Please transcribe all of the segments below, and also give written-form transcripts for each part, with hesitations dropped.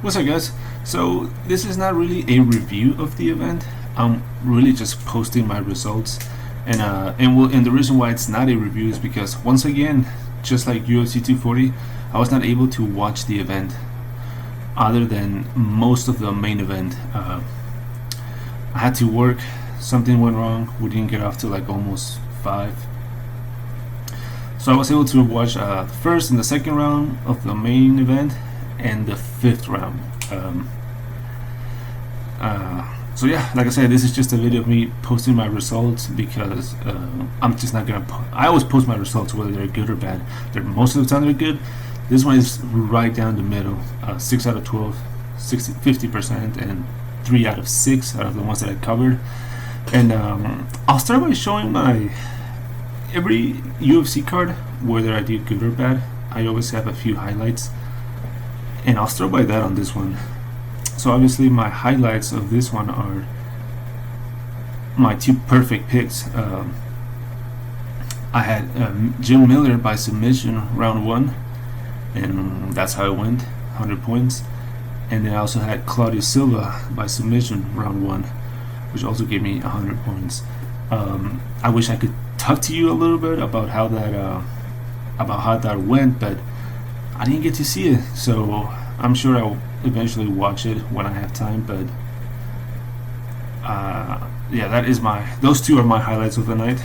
What's up, guys? So this is not really a review of the event. I'm really just posting my results, and the reason why it's not a review is because once again, just like UFC 240, I was not able to watch the event, other than most of the main event. I had to work. Something went wrong. We didn't get off till like almost 5. So I was able to watch the first and the second round of the main event and the 5th round. So yeah, like I said, this is just a video of me posting my results because I'm just not gonna. I always post my results whether they're good or bad. Most of the time they're good. This one is right down the middle. 6 out of 12, 50%, and 3 out of 6 out of the ones that I covered. And I'll start by showing my every UFC card, whether I did good or bad. I always have a few highlights, and I'll start by that on this one. So obviously my highlights of this one are my 2 perfect picks. I had Jim Miller by submission round 1, and that's how it went, 100 points. And then I also had Claudio Silva by submission round 1, which also gave me 100 points. I wish I could talk to you a little bit about how that went, but I didn't get to see it, so I'm sure I'll eventually watch it when I have time. But yeah, those 2 are my highlights of the night.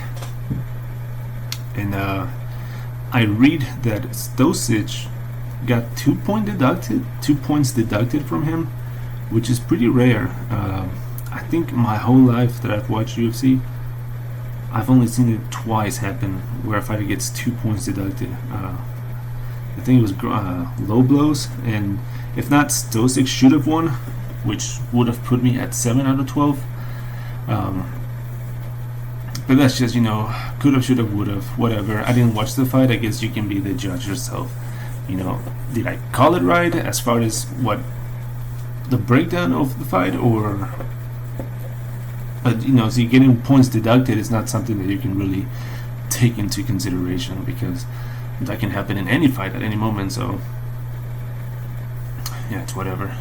And I read that Stosic got 2 points deducted from him, which is pretty rare. I think my whole life that I've watched UFC, I've only seen it twice happen where a fighter gets 2 points deducted. I think it was low blows, and if not, Stosic should have won, which would have put me at 7 out of 12. But that's just, could have, should have, would have, whatever. I didn't watch the fight. I guess you can be the judge yourself. Did I call it right as far as what the breakdown of the fight, or? But see, getting points deducted is not something that you can really take into consideration, because that can happen in any fight at any moment. So yeah, it's whatever.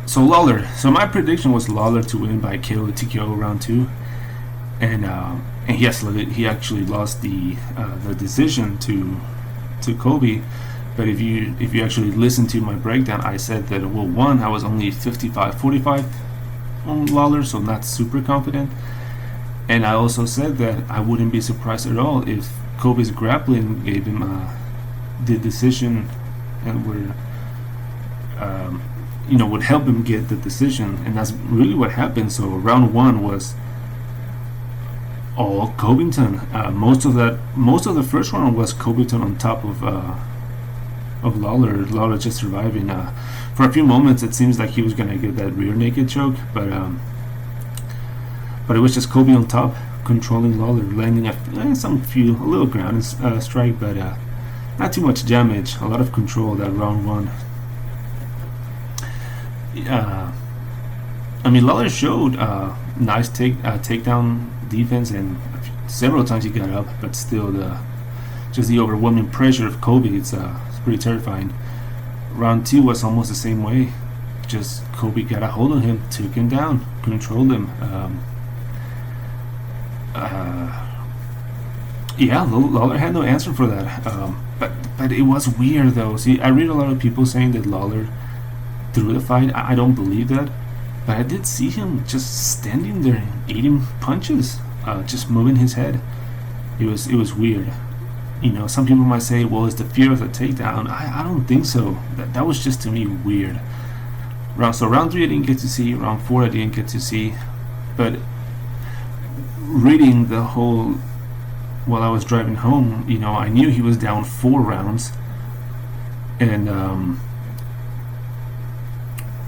So Lawler. So my prediction was Lawler to win by KO TKO round 2, and yes, he actually lost the decision to Kobe. But if you actually listen to my breakdown, I said that, well, one, I was only 55-45 on Lawler, so not super confident. And I also said that I wouldn't be surprised at all if Kobe's grappling gave him the decision, and would help him get the decision. And that's really what happened. So round 1 was all Covington. Most of the first round was Covington on top of Lawler. Lawler just surviving. For a few moments, it seems like he was gonna get that rear naked choke, but it was just Kobe on top, controlling Lawler, landing a little ground strike, but not too much damage. A lot of control that round 1. Lawler showed nice takedown defense, and several times he got up, but still just the overwhelming pressure of Kobe, it's pretty terrifying. Round 2 was almost the same way. Just Kobe got a hold of him, took him down, controlled him. Lawler had no answer for that. But it was weird though. See, I read a lot of people saying that Lawler threw the fight. I don't believe that, but I did see him just standing there eating punches, just moving his head. It was weird. Some people might say, well, it's the fear of the takedown. I don't think so. That was just, to me, weird. Round 3 I didn't get to see. Round 4 I didn't get to see. But reading the whole while I was driving home, I knew he was down 4 rounds. And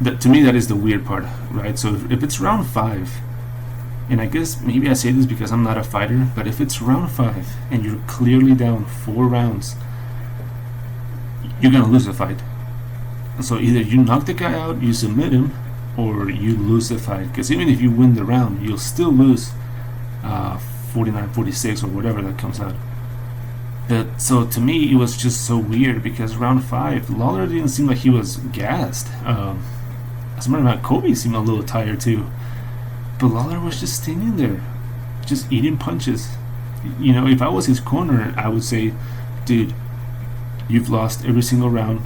to me, that is the weird part, right? So if it's round 5, and I guess maybe I say this because I'm not a fighter, but if it's round 5 and you're clearly down 4 rounds, you're gonna lose the fight. So either you knock the guy out, you submit him, or you lose the fight. Because even if you win the round, you'll still lose 49-46 or whatever that comes out. But so to me, it was just so weird because round 5, Lawler didn't seem like he was gassed. As a matter of fact, Kobe seemed a little tired too. But Lawler was just standing there, just eating punches. You know, if I was his corner, I would say, dude, you've lost every single round.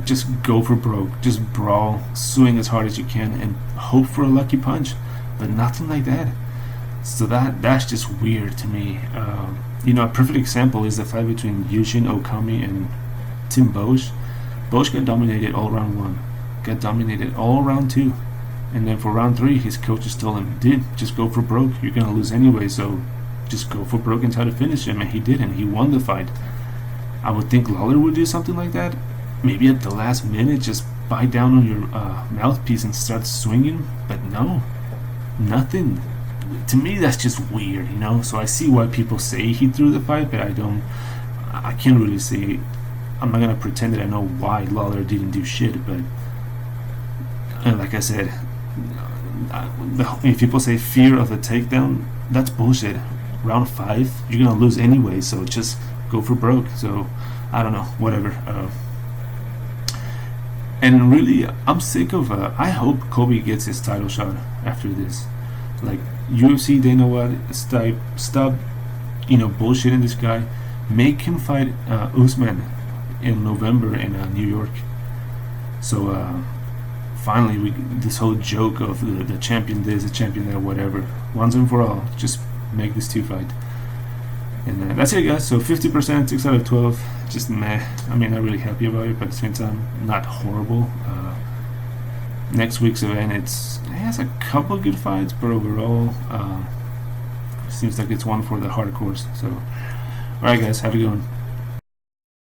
Just go for broke. Just brawl, swing as hard as you can, and hope for a lucky punch. But nothing like that. So that's just weird to me. You know, a perfect example is the fight between Yushin Okami and Tim Bosch. Bosch got dominated all round 1, got dominated all round 2, and then for round 3, his coaches told him, dude, just go for broke. You're gonna lose anyway, so just go for broke and try to finish him. And he did, and he won the fight. I would think Lawler would do something like that. Maybe at the last minute, just bite down on your mouthpiece and start swinging. But no, nothing. To me, that's just weird, you know. So I see why people say he threw the fight, but I can't really say. I'm not gonna pretend that I know why Lawler didn't do shit. But like I said, if people say fear of a takedown, that's bullshit. Round 5, you're gonna lose anyway, so just go for broke. So I don't know, whatever. And really, I'm sick of. I hope Kobe gets his title shot after this. Like, UFC, they know what? Stop, you know, bullshitting this guy. Make him fight Usman in November in New York. So finally, this whole joke of the champion this, the champion that, whatever, once and for all, just make this 2 fight. And that's it, guys. So 50%, 6 out of 12. Just meh. I mean, not really happy about it, but at the same time, not horrible. Next week's event, it has a couple good fights, but overall, seems like it's one for the hardcores. So, alright, guys, have a good one.